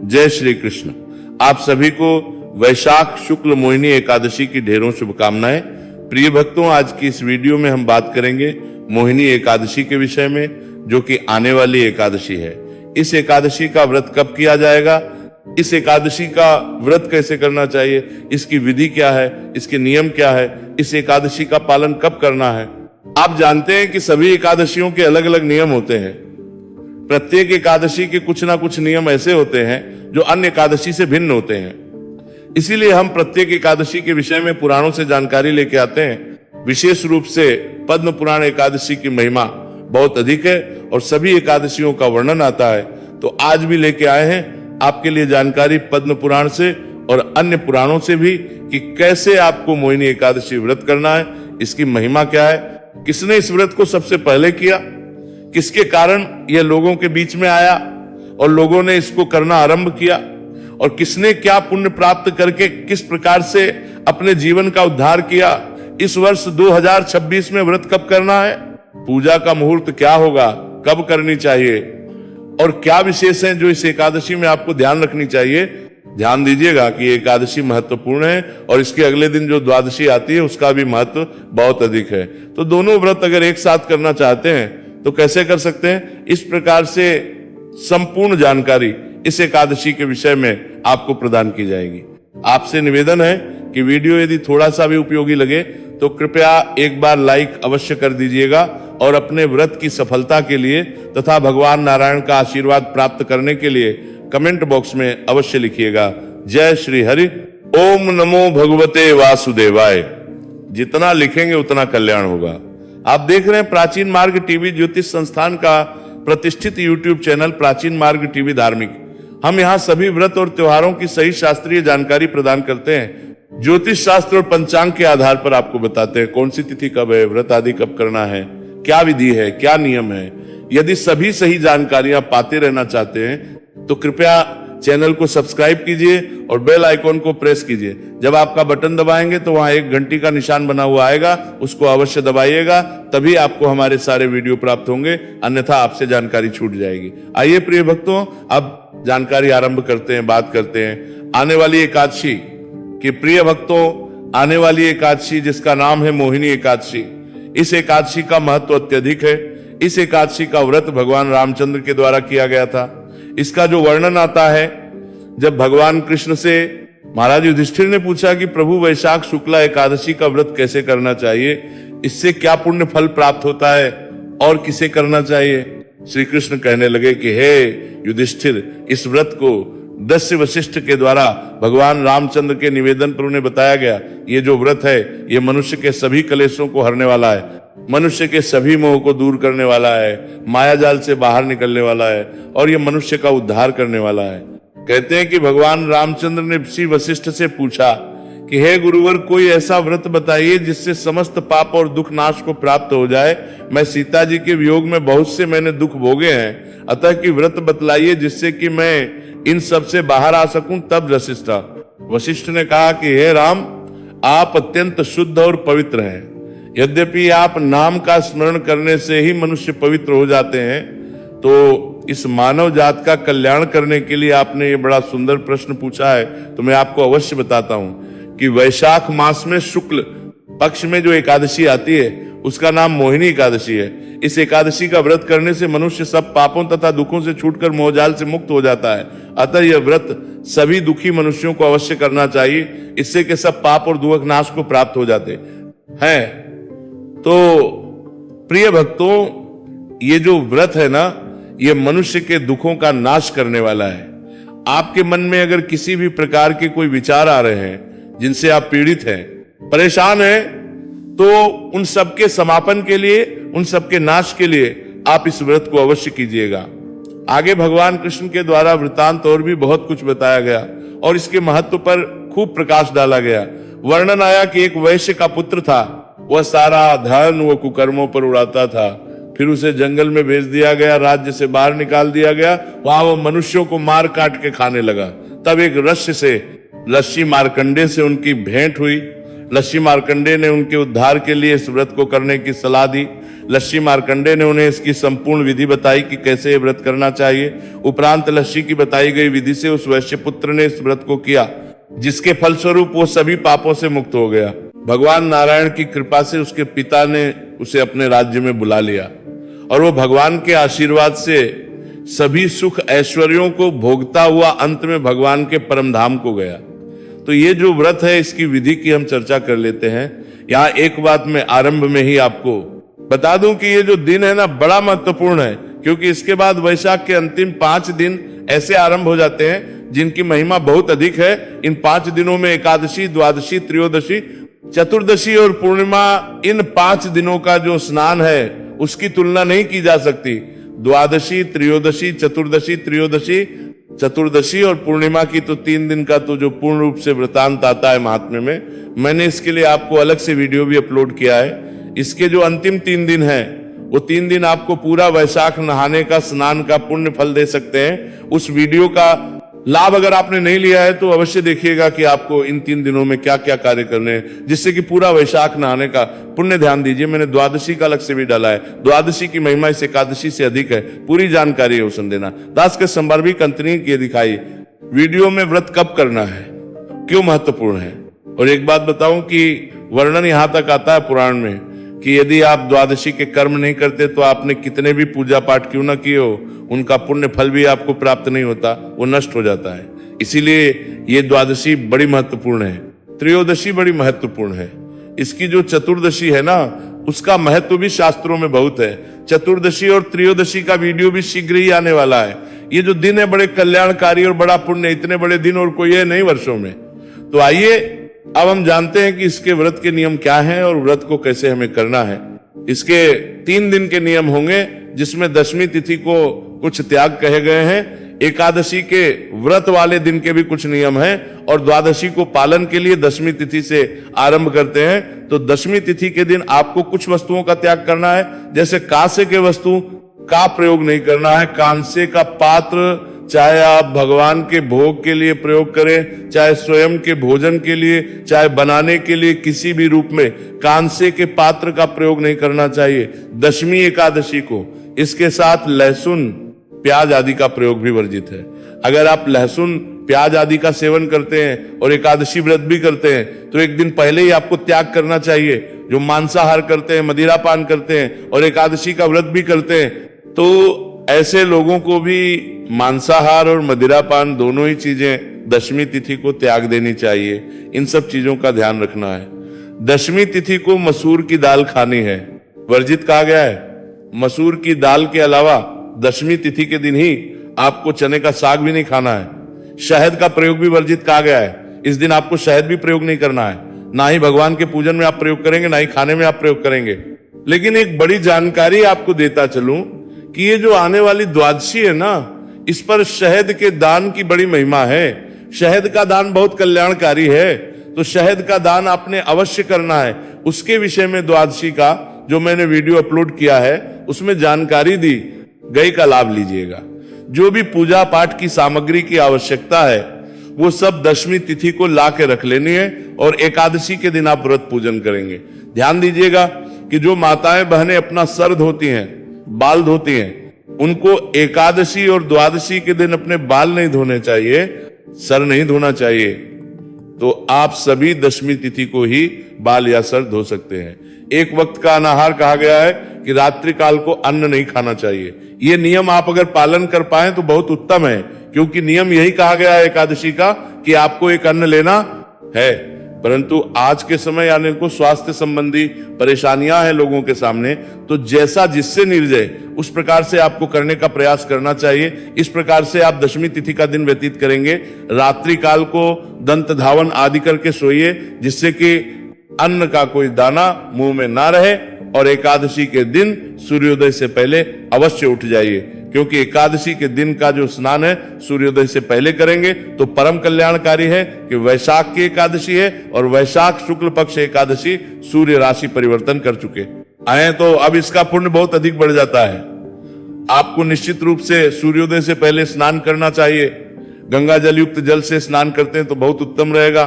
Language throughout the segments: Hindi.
जय श्री कृष्ण। आप सभी को वैशाख शुक्ल मोहिनी एकादशी की ढेरों शुभकामनाएं। प्रिय भक्तों, आज की इस वीडियो में हम बात करेंगे मोहिनी एकादशी के विषय में, जो कि आने वाली एकादशी है। इस एकादशी का व्रत कब किया जाएगा, इस एकादशी का व्रत कैसे करना चाहिए, इसकी विधि क्या है, इसके नियम क्या है, इस एकादशी का पालन कब करना है। आप जानते हैं कि सभी एकादशियों के अलग अलग नियम होते हैं। प्रत्येक एकादशी के कुछ ना कुछ नियम ऐसे होते हैं जो अन्य एकादशी से भिन्न होते हैं। इसीलिए हम प्रत्येक एकादशी के विषय में पुराणों से जानकारी लेके आते हैं। विशेष रूप से पद्म पुराण एकादशी की महिमा बहुत अधिक है और सभी एकादशियों का वर्णन आता है। तो आज भी लेके आए हैं आपके लिए जानकारी पद्म पुराण से और अन्य पुराणों से भी कि कैसे आपको मोहिनी एकादशी व्रत करना है, इसकी महिमा क्या है, किसने इस व्रत को सबसे पहले किया, किसके कारण यह लोगों के बीच में आया और लोगों ने इसको करना आरंभ किया, और किसने क्या पुण्य प्राप्त करके किस प्रकार से अपने जीवन का उद्धार किया। इस वर्ष 2026 में व्रत कब करना है, पूजा का मुहूर्त क्या होगा, कब करनी चाहिए और क्या विशेष है जो इस एकादशी में आपको ध्यान रखनी चाहिए। ध्यान दीजिएगा कि एकादशी महत्वपूर्ण है और इसके अगले दिन जो द्वादशी आती है उसका भी महत्व बहुत अधिक है। तो दोनों व्रत अगर एक साथ करना चाहते हैं तो कैसे कर सकते हैं, इस प्रकार से संपूर्ण जानकारी इस एकादशी के विषय में आपको प्रदान की जाएगी। आपसे निवेदन है कि वीडियो यदि थोड़ा सा भी उपयोगी लगे तो कृपया एक बार लाइक अवश्य कर दीजिएगा और अपने व्रत की सफलता के लिए तथा भगवान नारायण का आशीर्वाद प्राप्त करने के लिए कमेंट बॉक्स में अवश्य लिखिएगा। जय श्री हरि। ओम नमो भगवते वासुदेवाय। जितना लिखेंगे उतना कल्याण होगा। आप देख रहे हैं प्राचीन मार्ग टीवी, ज्योतिष संस्थान का प्रतिष्ठित यूट्यूब चैनल प्राचीन मार्ग टीवी धार्मिक। हम यहाँ सभी व्रत और त्योहारों की सही शास्त्रीय जानकारी प्रदान करते हैं। ज्योतिष शास्त्र और पंचांग के आधार पर आपको बताते हैं कौन सी तिथि कब है, व्रत आदि कब करना है, क्या विधि है, क्या नियम है। यदि सभी सही जानकारियां पाते रहना चाहते हैं तो कृपया चैनल को सब्सक्राइब कीजिए और बेल आइकॉन को प्रेस कीजिए। जब आपका बटन दबाएंगे तो वहां एक घंटी का निशान बना हुआ आएगा, उसको अवश्य दबाइएगा, तभी आपको हमारे सारे वीडियो प्राप्त होंगे, अन्यथा आपसे जानकारी छूट जाएगी। आइए प्रिय भक्तों, अब जानकारी आरंभ करते हैं, बात करते हैं आने वाली एकादशी की। प्रिय भक्तों, आने वाली एकादशी जिसका नाम है मोहिनी एकादशी, इस एकादशी का महत्व अत्यधिक है। इस एकादशी का व्रत भगवान रामचंद्र के द्वारा किया गया था। इसका जो वर्णन आता है, जब भगवान कृष्ण से महाराज युधिष्ठिर ने पूछा कि प्रभु वैशाख शुक्ला एकादशी का व्रत कैसे करना चाहिए, इससे क्या पुण्य फल प्राप्त होता है और किसे करना चाहिए, श्री कृष्ण कहने लगे कि हे युधिष्ठिर, इस व्रत को दस्य वशिष्ठ के द्वारा भगवान रामचंद्र के निवेदन पर उन्हें बताया गया। ये जो व्रत है ये मनुष्य के सभी कलेशों को हरने वाला है, मनुष्य के सभी मोह को दूर करने वाला है, माया जाल से बाहर निकलने वाला है और ये मनुष्य का उद्धार करने वाला है। कहते हैं कि भगवान रामचंद्र ने श्री वशिष्ठ से पूछा कि हे गुरुवर, कोई ऐसा व्रत बताइए जिससे समस्त पाप और दुख नाश को प्राप्त हो जाए। मैं सीता जी के वियोग में बहुत से मैंने दुख भोगे हैं, अतः कि व्रत बतलाइए जिससे कि मैं इन सब से बाहर आ सकूं। तब वशिष्ठ ने कहा कि हे राम, आप अत्यंत शुद्ध और पवित्र हैं। यद्यपि आप नाम का स्मरण करने से ही मनुष्य पवित्र हो जाते हैं, तो इस मानव जात का कल्याण करने के लिए आपने ये बड़ा सुंदर प्रश्न पूछा है। तो मैं आपको अवश्य बताता हूं कि वैशाख मास में शुक्ल पक्ष में जो एकादशी आती है उसका नाम मोहिनी एकादशी है। इस एकादशी का व्रत करने से मनुष्य सब पापों तथा दुखों से छूटकर मोहजाल से मुक्त हो जाता है। अतः यह व्रत सभी दुखी मनुष्यों को अवश्य करना चाहिए, इससे कि सब पाप और दुख नाश को प्राप्त हो जाते हैं। तो प्रिय भक्तों, ये जो व्रत है ना, ये मनुष्य के दुखों का नाश करने वाला है। आपके मन में अगर किसी भी प्रकार के कोई विचार आ रहे हैं जिनसे आप पीड़ित हैं, परेशान हैं, तो उन सबके समापन के लिए, उन सबके नाश के लिए आप इस व्रत को अवश्य कीजिएगा। आगे भगवान कृष्ण के द्वारा वृतांत और भी बहुत कुछ बताया गया और इसके महत्व पर खूब प्रकाश डाला गया। वर्णन आया कि एक वैश्य का पुत्र था, वह सारा धन वो कुकर्मों पर उड़ाता था। फिर उसे जंगल में भेज दिया गया, राज्य से बाहर निकाल दिया गया, वहां वो मनुष्यों को मार काट के खाने लगा। तब एक ऋषि से, ऋषि मार्कंडे से उनकी भेंट हुई। ऋषि मार्कंडे ने उनके उद्धार के लिए इस व्रत को करने की सलाह दी। लस्सी मार्कंडे ने उन्हें इसकी संपूर्ण विधि बताई कि कैसे ये व्रत करना चाहिए। उपरांत लस्सी की बताई गई विधि से उस वैश्य पुत्र ने इस व्रत को किया, जिसके फलस्वरूप वो सभी पापों से मुक्त हो गया। भगवान नारायण की कृपा से उसके पिता ने उसे अपने राज्य में बुला लिया और वो भगवान के आशीर्वाद से सभी सुख ऐश्वर्यों को भोगता हुआ अंत में भगवान के परम धाम को गया। तो ये जो व्रत है, इसकी विधि की हम चर्चा कर लेते हैं। यहाँ एक बात मैं आरंभ में ही आपको बता दूं कि ये जो दिन है ना, बड़ा महत्वपूर्ण है, क्योंकि इसके बाद वैशाख के अंतिम 5 दिन ऐसे आरंभ हो जाते हैं जिनकी महिमा बहुत अधिक है। इन 5 दिनों में एकादशी, द्वादशी, त्रयोदशी, चतुर्दशी और पूर्णिमा, इन 5 दिनों का जो स्नान है उसकी तुलना नहीं की जा सकती। द्वादशी, त्रयोदशी, चतुर्दशी, त्रयोदशी, चतुर्दशी और पूर्णिमा की तो 3 दिन का तो जो पूर्ण रूप से वृतांत आता है महात्म्य में, मैंने इसके लिए आपको अलग से वीडियो भी अपलोड किया है। इसके जो अंतिम 3 दिन हैं, वो 3 दिन आपको पूरा वैशाख नहाने का, स्नान का पुण्य फल दे सकते हैं। उस वीडियो का लाभ अगर आपने नहीं लिया है तो अवश्य देखिएगा कि आपको इन 3 दिनों में क्या क्या कार्य करने हैं, जिससे कि पूरा वैशाख नहाने का पुण्य ध्यान दीजिए। मैंने द्वादशी का अलग से भी डाला है। द्वादशी की महिमा इस एकादशी से अधिक है, पूरी जानकारी है उसन देना। दास के संदर्भिक अंतरी की दिखाई वीडियो में व्रत कब करना है, क्यों महत्वपूर्ण है। और एक बात बताऊं कि वर्णन यहां तक आता है पुराण में कि यदि आप द्वादशी के कर्म नहीं करते तो आपने कितने भी पूजा पाठ क्यों ना किए हो, उनका पुण्य फल भी आपको प्राप्त नहीं होता, वो नष्ट हो जाता है। इसीलिए ये द्वादशी बड़ी महत्वपूर्ण है। त्रयोदशी बड़ी महत्वपूर्ण है। इसकी जो चतुर्दशी है ना, उसका महत्व भी शास्त्रों में बहुत है। चतुर्दशी और त्रयोदशी का वीडियो भी शीघ्र ही आने वाला है। ये जो दिन है बड़े कल्याणकारी और बड़ा पुण्य, इतने बड़े दिन और कोई है नहीं वर्षों में। तो आइए अब हम जानते हैं कि इसके व्रत के नियम क्या हैं और व्रत को कैसे हमें करना है। इसके 3 दिन के नियम होंगे, जिसमें दशमी तिथि को कुछ त्याग कहे गए हैं। एकादशी के व्रत वाले दिन के भी कुछ नियम हैं और द्वादशी को पालन के लिए दशमी तिथि से आरंभ करते हैं। तो दशमी तिथि के दिन आपको कुछ वस्तुओं का त्याग करना है, जैसे कांसे के वस्तु का प्रयोग नहीं करना है। कांसे का पात्र चाहे आप भगवान के भोग के लिए प्रयोग करें, चाहे स्वयं के भोजन के लिए, चाहे बनाने के लिए, किसी भी रूप में कांसे के पात्र का प्रयोग नहीं करना चाहिए दशमी एकादशी को। इसके साथ लहसुन, प्याज आदि का प्रयोग भी वर्जित है। अगर आप लहसुन, प्याज आदि का सेवन करते हैं और एकादशी व्रत भी करते हैं तो एक दिन पहले ही आपको त्याग करना चाहिए। जो मांसाहार करते हैं, मदिरा पान करते हैं और एकादशी का व्रत भी करते हैं, तो ऐसे लोगों को भी मांसाहार और मदिरापान दोनों ही चीजें दशमी तिथि को त्याग देनी चाहिए। इन सब चीजों का ध्यान रखना है। दशमी तिथि को मसूर की दाल खानी है, वर्जित कहा गया है। मसूर की दाल के अलावा दशमी तिथि के दिन ही आपको चने का साग भी नहीं खाना है। शहद का प्रयोग भी वर्जित कहा गया है। इस दिन आपको शहद भी प्रयोग नहीं करना है। ना ही भगवान के पूजन में आप प्रयोग करेंगे, ना ही खाने में आप प्रयोग करेंगे। लेकिन एक बड़ी जानकारी आपको देता चलूं कि ये जो आने वाली द्वादशी है ना, इस पर शहद के दान की बड़ी महिमा है। शहद का दान बहुत कल्याणकारी है, तो शहद का दान आपने अवश्य करना है। उसके विषय में द्वादशी का जो मैंने वीडियो अपलोड किया है उसमें जानकारी दी गई, का लाभ लीजिएगा। जो भी पूजा पाठ की सामग्री की आवश्यकता है वो सब दशमी तिथि को ला के रख लेनी है और एकादशी के दिन आप व्रत पूजन करेंगे। ध्यान दीजिएगा कि जो माताएं बहनें अपना सर धोती हैं, बाल धोती हैं, उनको एकादशी और द्वादशी के दिन अपने बाल नहीं धोने चाहिए, सर नहीं धोना चाहिए। तो आप सभी दशमी तिथि को ही बाल या सर धो सकते हैं। एक वक्त का अनाहार कहा गया है कि रात्रि काल को अन्न नहीं खाना चाहिए। ये नियम आप अगर पालन कर पाए तो बहुत उत्तम है, क्योंकि नियम यही कहा गया है एकादशी का कि आपको एक अन्न लेना है। परंतु आज के समय आने को स्वास्थ्य संबंधी परेशानियां हैं लोगों के सामने, तो जैसा जिससे निर्जय उस प्रकार से आपको करने का प्रयास करना चाहिए। इस प्रकार से आप दशमी तिथि का दिन व्यतीत करेंगे। रात्रि काल को दंत धावन आदि करके सोइए, जिससे कि अन्न का कोई दाना मुंह में ना रहे, और एकादशी के दिन सूर्योदय से पहले अवश्य उठ जाइए, क्योंकि एकादशी के दिन का जो स्नान है सूर्योदय से पहले करेंगे तो परम कल्याणकारी है। कि वैशाख की एकादशी है और वैशाख शुक्ल पक्ष एकादशी सूर्य राशि परिवर्तन कर चुके आए, तो अब इसका पुण्य बहुत अधिक बढ़ जाता है। आपको निश्चित रूप से सूर्योदय से पहले स्नान करना चाहिए। गंगा जल युक्त जल से स्नान करते हैं तो बहुत उत्तम रहेगा।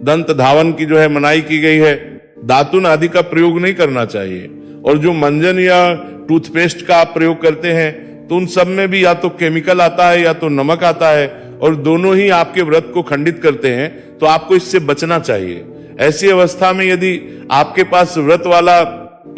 दंत धावन की जो है मनाही की गई है। दातुन आदि का प्रयोग नहीं करना चाहिए। और जो मंजन या टूथपेस्ट का आप प्रयोग करते हैं तो उन सब में भी या तो केमिकल आता है या तो नमक आता है, और दोनों ही आपके व्रत को खंडित करते हैं, तो आपको इससे बचना चाहिए। ऐसी अवस्था में यदि आपके पास व्रत वाला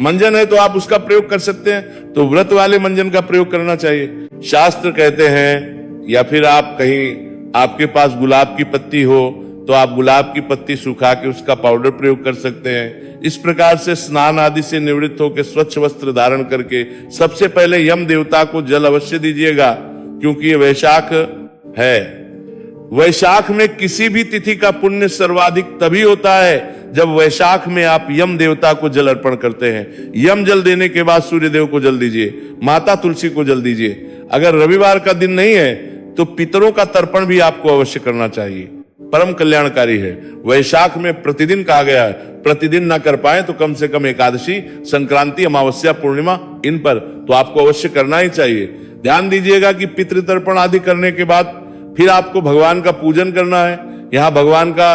मंजन है तो आप उसका प्रयोग कर सकते हैं, तो व्रत वाले मंजन का प्रयोग करना चाहिए। शास्त्र कहते हैं, या फिर आप कहीं आपके पास गुलाब की पत्ती हो तो आप गुलाब की पत्ती सुखा के उसका पाउडर प्रयोग कर सकते हैं। इस प्रकार से स्नान आदि से निवृत्त होकर स्वच्छ वस्त्र धारण करके सबसे पहले यम देवता को जल अवश्य दीजिएगा, क्योंकि ये वैशाख है। वैशाख में किसी भी तिथि का पुण्य सर्वाधिक तभी होता है जब वैशाख में आप यम देवता को जल अर्पण करते हैं। यम जल देने के बाद सूर्य देव को जल दीजिए, माता तुलसी को जल दीजिए। अगर रविवार का दिन नहीं है तो पितरों का तर्पण भी आपको अवश्य करना चाहिए, परम कल्याणकारी है। वैशाख में प्रतिदिन कहा गया है, प्रतिदिन ना कर पाए तो कम से कम एकादशी, संक्रांति, अमावस्या, पूर्णिमा, इन पर तो आपको अवश्य करना ही चाहिए। ध्यान दीजिएगा कि पितृतर्पण आदि करने के बाद फिर आपको भगवान का पूजन करना है। यहाँ भगवान का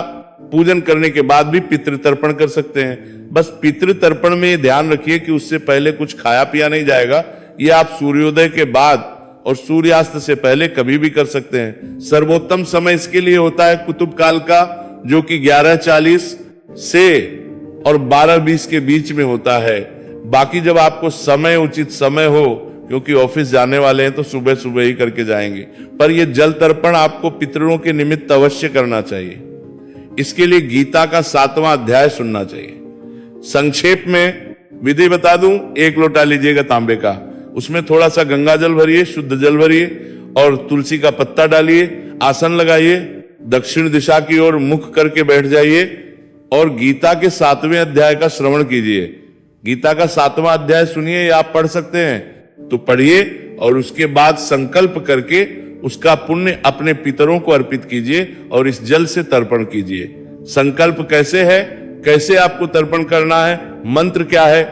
पूजन करने के बाद भी पितृतर्पण कर सकते हैं। बस पितृतर्पण में ध्यान रखिए कि उससे पहले कुछ खाया पिया नहीं जाएगा। ये आप सूर्योदय के बाद और सूर्यास्त से पहले कभी भी कर सकते हैं। सर्वोत्तम समय इसके लिए होता है कुतुब काल का, जो कि 11:40 से और 12:20 के बीच में होता है। बाकी जब आपको समय, उचित समय हो, क्योंकि ऑफिस जाने वाले हैं तो सुबह सुबह ही करके जाएंगे, पर यह जल तर्पण आपको पितरों के निमित्त अवश्य करना चाहिए। इसके लिए गीता का 7वां अध्याय सुनना चाहिए। संक्षेप में विधि बता दूं, 1 लोटा लीजिएगा तांबे का, उसमें थोड़ा सा गंगा जल भरिए, शुद्ध जल भरिए और तुलसी का पत्ता डालिए, आसन लगाइए, दक्षिण दिशा की ओर मुख करके बैठ जाइए और गीता के 7वें अध्याय का श्रवण कीजिए। गीता का 7वां अध्याय सुनिए, या आप पढ़ सकते हैं तो पढ़िए, और उसके बाद संकल्प करके उसका पुण्य अपने पितरों को अर्पित कीजिए और इस जल से तर्पण कीजिए। संकल्प कैसे है, कैसे आपको तर्पण करना है, मंत्र क्या है,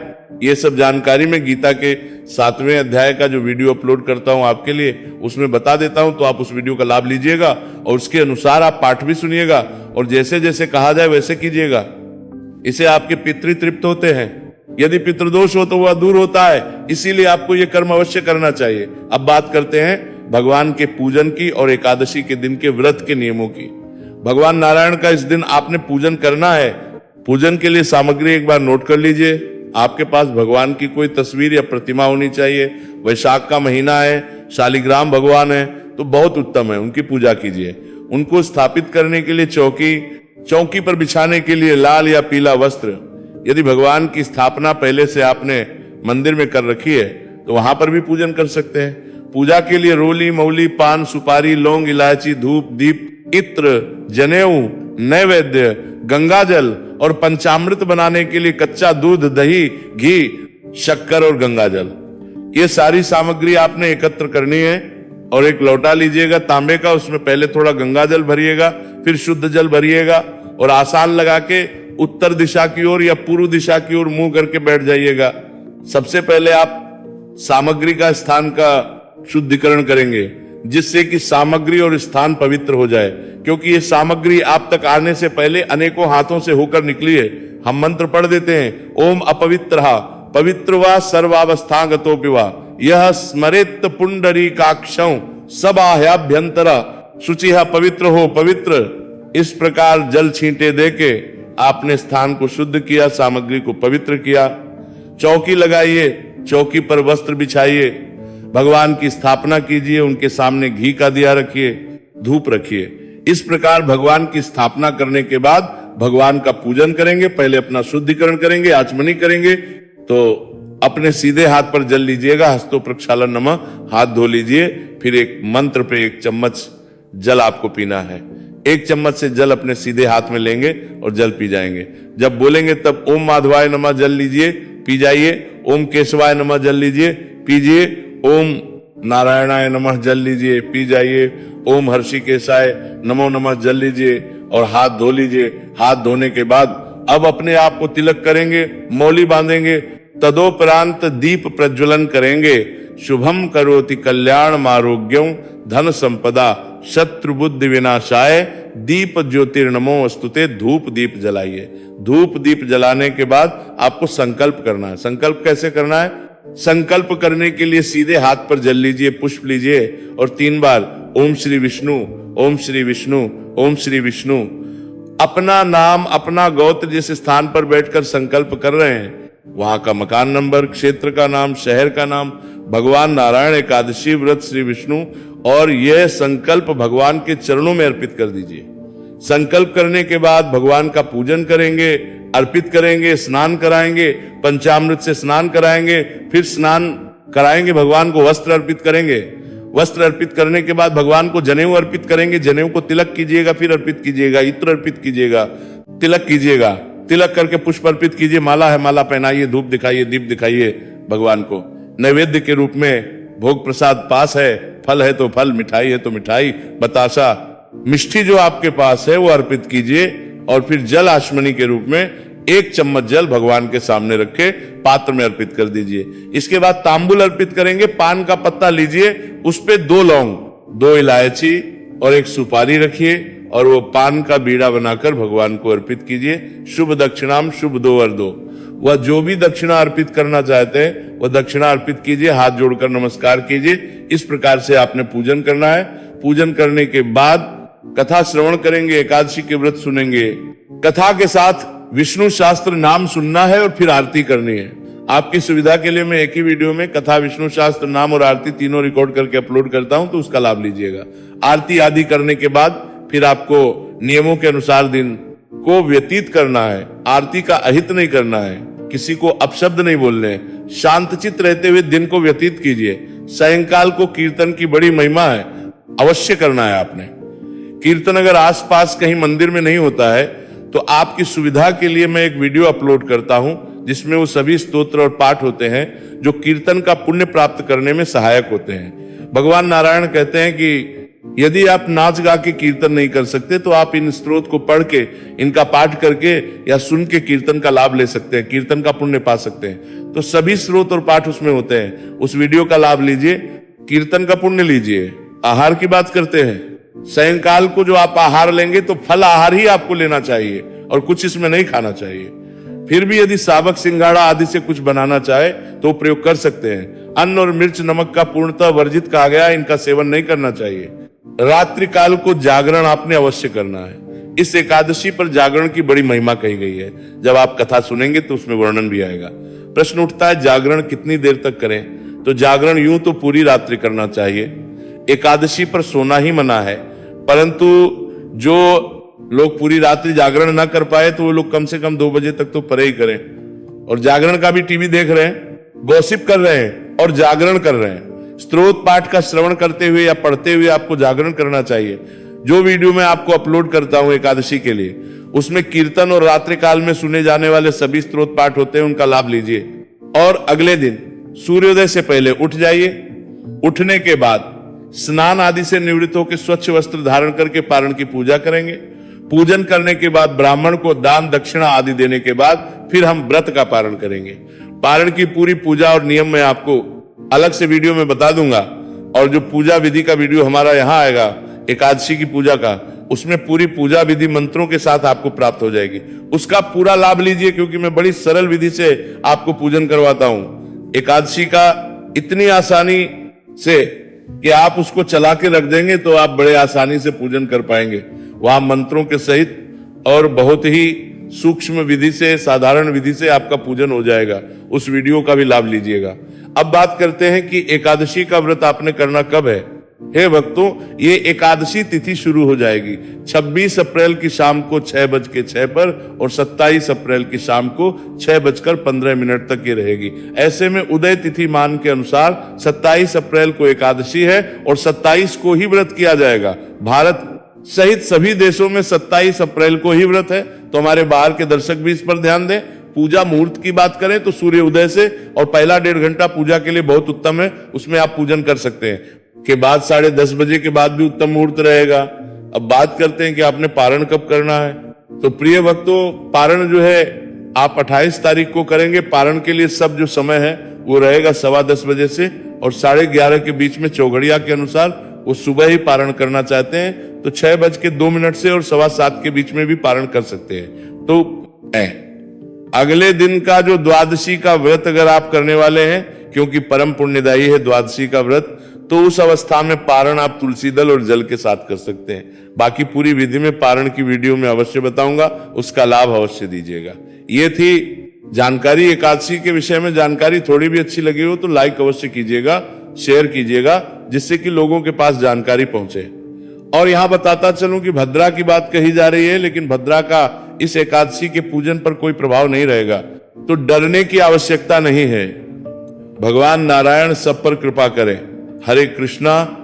ये सब जानकारी मैं गीता के 7वें अध्याय का जो वीडियो अपलोड करता हूं आपके लिए, उसमें बता देता हूं। तो आप उस वीडियो का लाभ लीजिएगा और उसके अनुसार आप पाठ भी सुनिएगा और जैसे जैसे कहा जाए वैसे कीजिएगा। इसे आपके पितृ तृप्त होते हैं। यदि पितृदोष हो तो वह दूर होता है, इसीलिए आपको यह कर्म अवश्य करना चाहिए। अब बात करते हैं भगवान के पूजन की और एकादशी के दिन के व्रत के नियमों की। भगवान नारायण का इस दिन आपने पूजन करना है। पूजन के लिए सामग्री एक बार नोट कर लीजिए। आपके पास भगवान की कोई तस्वीर या प्रतिमा होनी चाहिए। वैशाख का महीना है, शालिग्राम भगवान है तो बहुत उत्तम है, उनकी पूजा कीजिए। उनको स्थापित करने के लिए चौकी पर बिछाने के लिए लाल या पीला वस्त्र। यदि भगवान की स्थापना पहले से आपने मंदिर में कर रखी है तो वहां पर भी पूजन कर सकते हैं। पूजा के लिए रोली, मौली, पान, सुपारी, लौंग, इलायची, धूप, दीप, इत्र, जनेऊ, नैवेद्य, गंगाजल और पंचामृत बनाने के लिए कच्चा दूध, दही, घी, शक्कर और गंगाजल, ये सारी सामग्री आपने एकत्र करनी है। और एक लोटा लीजिएगा तांबे का, उसमें पहले थोड़ा गंगाजल भरिएगा, फिर शुद्ध जल भरिएगा और आसान लगा के उत्तर दिशा की ओर या पूर्व दिशा की ओर मुंह करके बैठ जाइएगा। सबसे पहले आप सामग्री का स्थान का शुद्धिकरण करेंगे, जिससे कि सामग्री और स्थान पवित्र हो जाए, क्योंकि ये सामग्री आप तक आने से पहले अनेकों हाथों से होकर निकली है। हम मंत्र पढ़ देते हैं, ओम अपवित्रहा पवित्रवा सर्वावस्थागतोपिवा यह स्मरेत पुंडरीकाक्षं सबाह्याभ्यंतरा शुचिहा पवित्र हो पवित्र। इस प्रकार जल छींटे देके आपने स्थान को शुद्ध किया, सामग्री को पवित्र किया। चौकी लगाइए, चौकी पर वस्त्र बिछाइए, भगवान की स्थापना कीजिए, उनके सामने घी का दिया रखिए, धूप रखिए। इस प्रकार भगवान की स्थापना करने के बाद भगवान का पूजन करेंगे। पहले अपना शुद्धिकरण करेंगे, आचमनी करेंगे, तो अपने सीधे हाथ पर जल लीजिएगा, हस्तो प्रक्षालन नमः, हाथ धो लीजिए। फिर एक मंत्र पे 1 चम्मच जल आपको पीना है। 1 चम्मच से जल अपने सीधे हाथ में लेंगे और जल पी जाएंगे। जब बोलेंगे तब ओम माधवाय नमः जल लीजिए, पी जाइए। ओम केशवाय नमः जल लीजिए, पीजिए। ओम नारायणाय नमः जल लीजिए, पी जाइए। ओम हर्षिकेशाय नमो नमः जल लीजिए और हाथ धो लीजिए। हाथ धोने के बाद अब अपने आप को तिलक करेंगे, मौली बांधेंगे, तदोपरांत दीप प्रज्वलन करेंगे। शुभम करोति कल्याणम आरोग्यम धन संपदा शत्रु बुद्धि विनाशाय दीप ज्योतिर्नमो अस्तुते। धूप दीप जलाइए। धूप दीप जलाने के बाद आपको संकल्प करना है। संकल्प कैसे करना है? संकल्प करने के लिए सीधे हाथ पर जल लीजिए, पुष्प लीजिए और 3 बार ओम श्री विष्णु, ओम श्री विष्णु, ओम श्री विष्णु। अपना नाम, अपना गोत्र जिस स्थान पर बैठकर संकल्प कर रहे हैं, वहां का मकान नंबर, क्षेत्र का नाम, शहर का नाम, भगवान नारायण, एकादशी व्रत, श्री विष्णु, और यह संकल्प भगवान के चरणों में अर्पित कर दीजिए। संकल्प करने के बाद भगवान का पूजन करेंगे, अर्पित करेंगे, स्नान कराएंगे, पंचामृत से स्नान कराएंगे, फिर स्नान कराएंगे, भगवान को वस्त्र अर्पित करेंगे। वस्त्र अर्पित करने के बाद भगवान को जनेऊ अर्पित करेंगे। जनेऊ को तिलक कीजिएगा, फिर अर्पित कीजिएगा, इत्र अर्पित कीजिएगा, तिलक कीजिएगा, तिलक करके पुष्प अर्पित कीजिए। माला है, माला पहनाइए, धूप दिखाइए, दीप दिखाइए भगवान को। नैवेद्य के रूप में भोग प्रसाद पास है, फल है तो फल, मिठाई है तो मिठाई, बतासा, मिष्टी जो आपके पास है वो अर्पित कीजिए। और फिर जल आचमनी के रूप में 1 चम्मच जल भगवान के सामने रखे पात्र में अर्पित कर दीजिए। इसके बाद तांबुल अर्पित करेंगे। पान का पत्ता लीजिए, उस पे 2 लौंग, 2 इलायची और 1 सुपारी रखिए और वो पान का बीड़ा बनाकर भगवान को अर्पित कीजिए। शुभ दक्षिणाम शुभ दो और दो। वह जो भी दक्षिणा अर्पित करना चाहते हैं वह दक्षिणा अर्पित कीजिए, हाथ जोड़कर नमस्कार कीजिए। इस प्रकार से आपने पूजन करना है। पूजन करने के बाद कथा श्रवण करेंगे, एकादशी के व्रत सुनेंगे। कथा के साथ विष्णु शास्त्र नाम सुनना है और फिर आरती करनी है। आपकी सुविधा के लिए मैं एक ही वीडियो में कथा, विष्णु शास्त्र, नाम और आरती तीनों रिकॉर्ड करके अपलोड करता हूं, तो उसका लाभ लीजिएगा। आरती आदि करने के बाद फिर आपको नियमों के अनुसार दिन को व्यतीत करना है। आरती का अहित नहीं करना है, किसी को अपशब्द नहीं बोलने, शांतचित्त रहते हुए दिन को व्यतीत कीजिए। सायंकाल को कीर्तन की बड़ी महिमा है, अवश्य करना है आपने। कीर्तन अगर आसपास कहीं मंदिर में नहीं होता है तो आपकी सुविधा के लिए मैं एक वीडियो अपलोड करता हूं जिसमें वो सभी स्तोत्र और पाठ होते हैं जो कीर्तन का पुण्य प्राप्त करने में सहायक होते हैं। भगवान नारायण कहते हैं कि यदि आप नाच गा के कीर्तन नहीं कर सकते तो आप इन स्तोत्र को पढ़ के, इनका पाठ करके या सुन के कीर्तन का लाभ ले सकते हैं, कीर्तन का पुण्य पा सकते हैं। तो सभी स्तोत्र और पाठ उसमें होते हैं, उस वीडियो का लाभ लीजिए, कीर्तन का पुण्य लीजिए। आहार की बात करते हैं, सायंकाल को जो आप आहार लेंगे तो फल आहार ही आपको लेना चाहिए और कुछ इसमें नहीं खाना चाहिए। फिर भी यदि साबक, सिंघाड़ा आदि से कुछ बनाना चाहे तो प्रयोग कर सकते हैं। अन्न और मिर्च, नमक का पूर्णतः वर्जित कहा गया, इनका सेवन नहीं करना चाहिए। रात्रि काल को जागरण आपने अवश्य करना है। इस एकादशी पर जागरण की बड़ी महिमा कही गई है। जब आप कथा सुनेंगे तो उसमें वर्णन भी आएगा। प्रश्न उठता है जागरण कितनी देर तक करें? तो जागरण यूं तो पूरी रात्रि करना चाहिए। एकादशी पर सोना ही मना है, परंतु जो लोग पूरी रात्रि जागरण ना कर पाए तो वो लोग कम से कम 2 बजे तक तो परे ही करें। और जागरण का भी टीवी देख रहे हैं, गॉसिप कर रहे हैं और जागरण कर रहे हैं। स्तोत्र पाठ का श्रवण करते हुए या पढ़ते हुए आपको जागरण करना चाहिए। जो वीडियो मैं आपको अपलोड करता हूं एकादशी के लिए, उसमें कीर्तन और रात्रि काल में सुने जाने वाले सभी स्तोत्र पाठ होते हैं, उनका लाभ लीजिए। और अगले दिन सूर्योदय से पहले उठ जाइए। उठने के बाद स्नान आदि से निवृत्त होकर स्वच्छ वस्त्र धारण करके पारण की पूजा करेंगे। पूजन करने के बाद ब्राह्मण को दान दक्षिणा आदि देने के बाद फिर हम व्रत का पारण करेंगे। पारण की पूरी पूजा और नियम मैं आपको अलग से वीडियो में बता दूंगा। और जो पूजा विधि का वीडियो हमारा यहाँ आएगा एकादशी की पूजा का, उसमें पूरी पूजा विधि मंत्रों के साथ आपको प्राप्त हो जाएगी। उसका पूरा लाभ लीजिए, क्योंकि मैं बड़ी सरल विधि से आपको पूजन करवाता हूं। एकादशी का इतनी आसानी से कि आप उसको चला के रख देंगे तो आप बड़े आसानी से पूजन कर पाएंगे। वहां मंत्रों के सहित और बहुत ही सूक्ष्म विधि से, साधारण विधि से आपका पूजन हो जाएगा। उस वीडियो का भी लाभ लीजिएगा। अब बात करते हैं कि एकादशी का व्रत आपने करना कब है। हे भक्तों, ये एकादशी तिथि शुरू हो जाएगी 26 अप्रैल की शाम को 6:06 पर और 27 अप्रैल की शाम को 6:15 तक ये रहेगी। ऐसे में उदय तिथि मान के अनुसार 27 अप्रैल को एकादशी है और 27 को ही व्रत किया जाएगा। भारत सहित सभी देशों में 27 अप्रैल को ही व्रत है, तो हमारे बाहर के दर्शक भी इस पर ध्यान दें। पूजा मुहूर्त की बात करें तो सूर्य उदय से और पहला 1.5 घंटा पूजा के लिए बहुत उत्तम है, उसमें आप पूजन कर सकते हैं। के बाद 10:30 बजे के बाद भी उत्तम मुहूर्त रहेगा। अब बात करते हैं कि आपने पारण कब करना है। तो प्रिय भक्तों, पारण जो है आप 28 तारीख को करेंगे। पारण के लिए सब जो समय है वो रहेगा 10:15 बजे से और 11:30 के बीच में चौघड़िया के अनुसार वो सुबह ही पारण करना चाहते हैं तो 6:02 से और 7:15 के बीच में भी पारण कर सकते हैं। तो अगले दिन का जो द्वादशी का व्रत अगर आप करने वाले हैं, क्योंकि परम पुण्यदायी है द्वादशी का व्रत, तो उस अवस्था में पारण आप तुलसी दल और जल के साथ कर सकते हैं। बाकी पूरी विधि में पारण की वीडियो में अवश्य बताऊंगा, उसका लाभ अवश्य दीजिएगा। ये थी जानकारी एकादशी के विषय में। जानकारी थोड़ी भी अच्छी लगी हो तो लाइक अवश्य कीजिएगा, शेयर कीजिएगा, जिससे कि लोगों के पास जानकारी पहुंचे। और यहां बताता चलूं कि भद्रा की बात कही जा रही है, लेकिन भद्रा का इस एकादशी के पूजन पर कोई प्रभाव नहीं रहेगा, तो डरने की आवश्यकता नहीं है। भगवान नारायण सब पर कृपा करें। हरे कृष्णा।